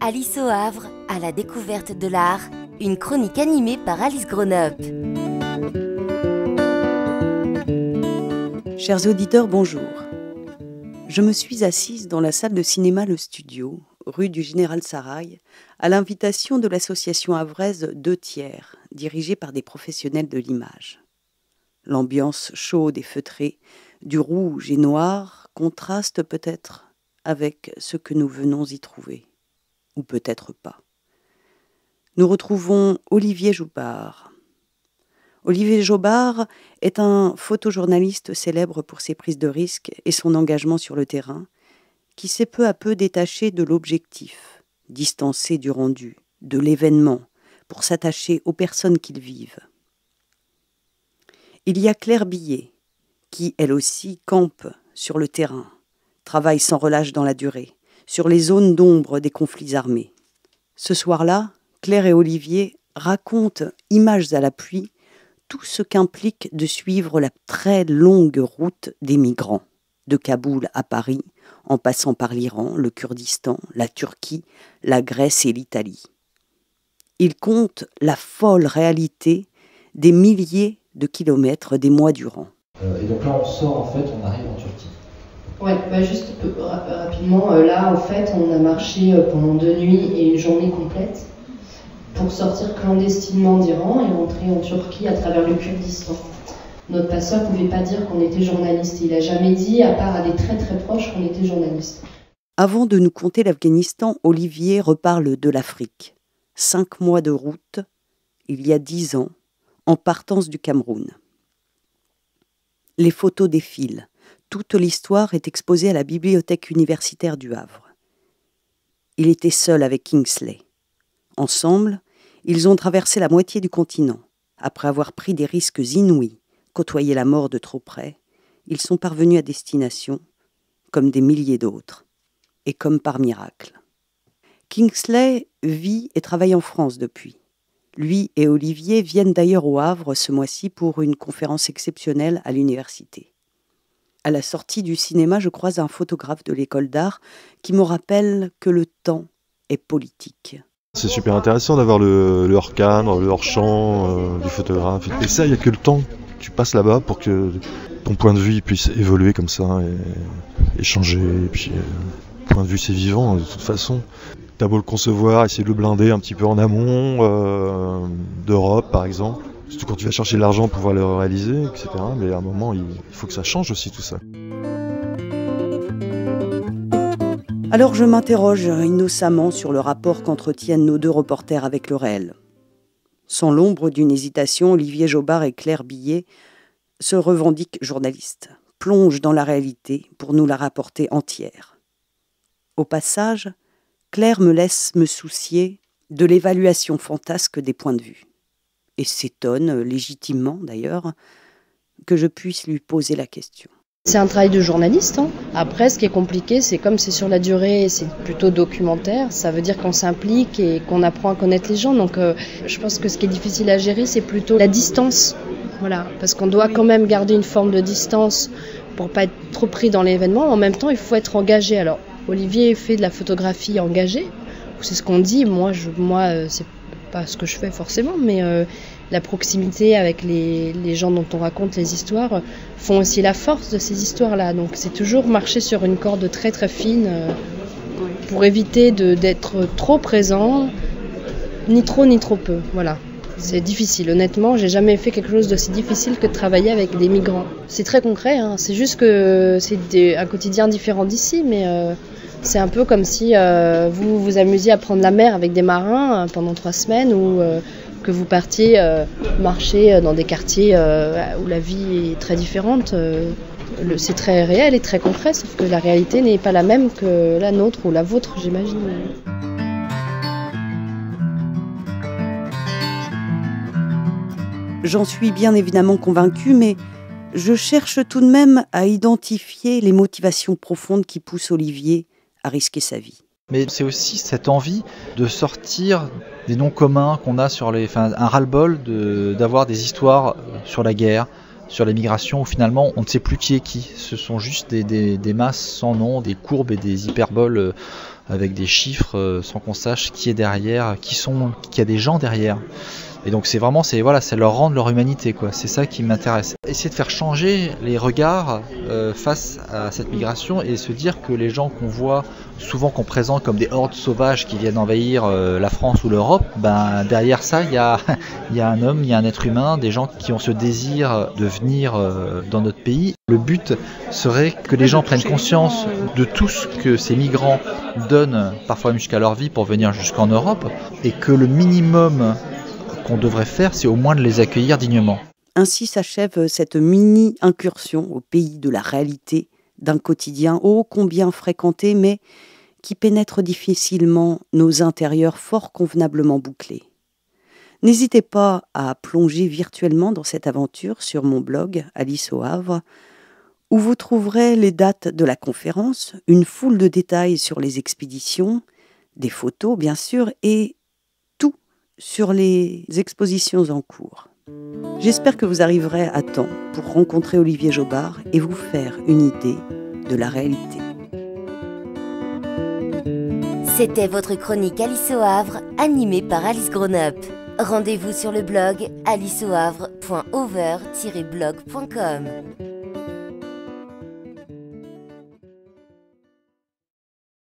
Alice au Havre, à la découverte de l'art, une chronique animée par Alice Gronop. Chers auditeurs, bonjour. Je me suis assise dans la salle de cinéma Le Studio, rue du Général Sarail, à l'invitation de l'association havraise 2/3, dirigée par des professionnels de l'image. L'ambiance chaude et feutrée, du rouge et noir, contraste peut-être avec ce que nous venons y trouver. Ou peut-être pas. Nous retrouvons Olivier Joubard. Olivier Joubard est un photojournaliste célèbre pour ses prises de risques et son engagement sur le terrain, qui s'est peu à peu détaché de l'objectif, distancé du rendu, de l'événement, pour s'attacher aux personnes qu'ils vivent. Il y a Claire Billet, qui, elle aussi, campe sur le terrain, travaille sans relâche dans la durée, sur les zones d'ombre des conflits armés. Ce soir-là, Claire et Olivier racontent, images à l'appui, tout ce qu'implique de suivre la très longue route des migrants, de Kaboul à Paris, en passant par l'Iran, le Kurdistan, la Turquie, la Grèce et l'Italie. Ils comptent la folle réalité des milliers de kilomètres des mois durant. Et donc là, on sort, en fait, on arrive en Turquie. Ouais, juste rapidement, là, en fait, on a marché pendant 2 nuits et une journée complète pour sortir clandestinement d'Iran et rentrer en Turquie à travers le Kurdistan. Notre passeur ne pouvait pas dire qu'on était journaliste. Il n'a jamais dit, à part à des très très proches, qu'on était journaliste. Avant de nous conter l'Afghanistan, Olivier reparle de l'Afrique. 5 mois de route, il y a 10 ans, en partance du Cameroun. Les photos défilent. Toute l'histoire est exposée à la bibliothèque universitaire du Havre. Il était seul avec Kingsley. Ensemble, ils ont traversé la moitié du continent. Après avoir pris des risques inouïs, côtoyé la mort de trop près, ils sont parvenus à destination, comme des milliers d'autres, et comme par miracle. Kingsley vit et travaille en France depuis. Lui et Olivier viennent d'ailleurs au Havre ce mois-ci pour une conférence exceptionnelle à l'université. À la sortie du cinéma, je croise un photographe de l'école d'art qui me rappelle que le temps est politique. C'est super intéressant d'avoir le hors-cadre, le hors-champ du photographe. Et ça, il n'y a que le temps que tu passes là-bas pour que ton point de vue puisse évoluer comme ça et changer. Et puis, le point de vue, c'est vivant de toute façon. T'as beau le concevoir, essayer de le blinder un petit peu en amont d'Europe, par exemple. Surtout quand tu vas chercher de l'argent pour pouvoir le réaliser, etc. Mais à un moment, il faut que ça change aussi tout ça. Alors je m'interroge innocemment sur le rapport qu'entretiennent nos 2 reporters avec le réel. Sans l'ombre d'une hésitation, Olivier Joubard et Claire Billet se revendiquent journalistes, plongent dans la réalité pour nous la rapporter entière. Au passage, Claire me laisse me soucier de l'évaluation fantasque des points de vue. Et s'étonne, légitimement d'ailleurs, que je puisse lui poser la question. C'est un travail de journaliste. Après, ce qui est compliqué, c'est comme c'est sur la durée, c'est plutôt documentaire, ça veut dire qu'on s'implique et qu'on apprend à connaître les gens. Donc je pense que ce qui est difficile à gérer, c'est plutôt la distance. Voilà, parce qu'on doit quand même garder une forme de distance pour pas être trop pris dans l'événement. En même temps, il faut être engagé. Alors, Olivier fait de la photographie engagée, c'est ce qu'on dit. Moi, c'est pas ce que je fais forcément, mais la proximité avec les gens dont on raconte les histoires font aussi la force de ces histoires-là. Donc c'est toujours marcher sur une corde très très fine pour éviter d'être trop présent, ni trop peu. Voilà. C'est difficile, honnêtement, j'ai jamais fait quelque chose d'aussi difficile que de travailler avec des migrants. C'est très concret, c'est juste que c'est un quotidien différent d'ici, mais c'est un peu comme si vous vous amusiez à prendre la mer avec des marins pendant 3 semaines ou que vous partiez marcher dans des quartiers où la vie est très différente. C'est très réel et très concret, sauf que la réalité n'est pas la même que la nôtre ou la vôtre, j'imagine. J'en suis bien évidemment convaincue, mais je cherche tout de même à identifier les motivations profondes qui poussent Olivier à risquer sa vie. Mais c'est aussi cette envie de sortir des noms communs qu'on a sur un ras-le-bol d'avoir des histoires sur la guerre, sur les migrations où finalement on ne sait plus qui est qui. Ce sont juste des masses sans nom, des courbes et des hyperboles avec des chiffres sans qu'on sache qui est derrière, qu'il y a des gens derrière. Et donc c'est leur rendre leur humanité, quoi. C'est ça qui m'intéresse. Essayer de faire changer les regards face à cette migration et se dire que les gens qu'on voit, souvent qu'on présente comme des hordes sauvages qui viennent envahir la France ou l'Europe, derrière ça il y a un homme, il y a un être humain, des gens qui ont ce désir de venir dans notre pays. Le but serait que les gens prennent conscience de tout ce que ces migrants donnent, parfois même jusqu'à leur vie, pour venir jusqu'en Europe, et que le minimum qu'on devrait faire, c'est au moins de les accueillir dignement. Ainsi s'achève cette mini-incursion au pays de la réalité, d'un quotidien ô combien fréquenté, mais qui pénètre difficilement nos intérieurs fort convenablement bouclés. N'hésitez pas à plonger virtuellement dans cette aventure sur mon blog Alice au Havre, où vous trouverez les dates de la conférence, une foule de détails sur les expéditions, des photos bien sûr, et sur les expositions en cours. J'espère que vous arriverez à temps pour rencontrer Olivier Jobard et vous faire une idée de la réalité. C'était votre chronique Alice au Havre, animée par Alice Grown-up. Rendez-vous sur le blog aliceauhavre.over-blog.com.